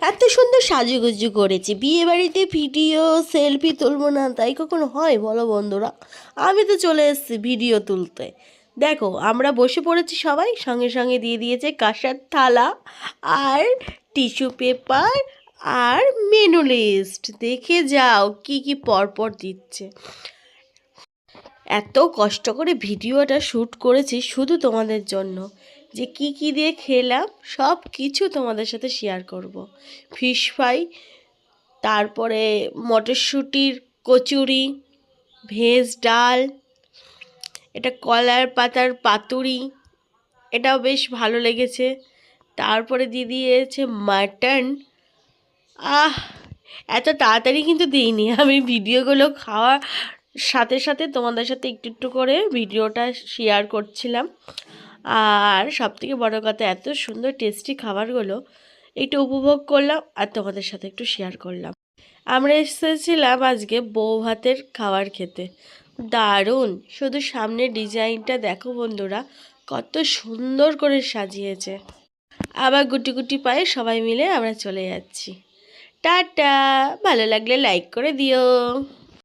এত সুন্দর সাজুগুজু করেছি, বিয়ে বাড়িতে ভিডিও সেলফি তুলবো না তাই কখনো হয় বলো বন্ধুরা? আমি তো চলে এসেছি ভিডিও তুলতে। দেখো আমরা বসে পড়েছি, সবাই সঙ্গে সঙ্গে দিয়ে দিয়েছে কাঁসার থালা আর টিস্যু পেপার আর মেনু লিস্ট। দেখে যাও কি কি পরপর দিচ্ছে। এত কষ্ট করে ভিডিওটা শ্যুট করেছি শুধু তোমাদের জন্য, যে কি কি দিয়ে খেলাম সব কিছু তোমাদের সাথে শেয়ার করব। ফিশ ফ্রাই, তারপরে মটরশুঁটির কচুরি, ভেজ ডাল, এটা কলার পাতার পাতুরি, এটাও বেশ ভালো লেগেছে। তারপরে দিয়ে দিয়েছে মাটন। আহ, এত তাড়াতাড়ি কিন্তু দিইনি, আমি ভিডিওগুলো খাওয়ার সাথে সাথে তোমাদের সাথে একটু একটু করে ভিডিওটা শেয়ার করছিলাম। আর সবথেকে বড় কথা, এত সুন্দর টেস্টি খাবারগুলো একটু উপভোগ করলাম আর তোমাদের সাথে একটু শেয়ার করলাম। আমরা এসেছিলাম আজকে বউ ভাতের খাবার খেতে। দারুণ, শুধু সামনের ডিজাইনটা দেখো বন্ধুরা, কত সুন্দর করে সাজিয়েছে। আবার গুটি গুটি পায়ে সবাই মিলে আমরা চলে যাচ্ছি। টাটা। ভালো লাগলে লাইক করে দিও।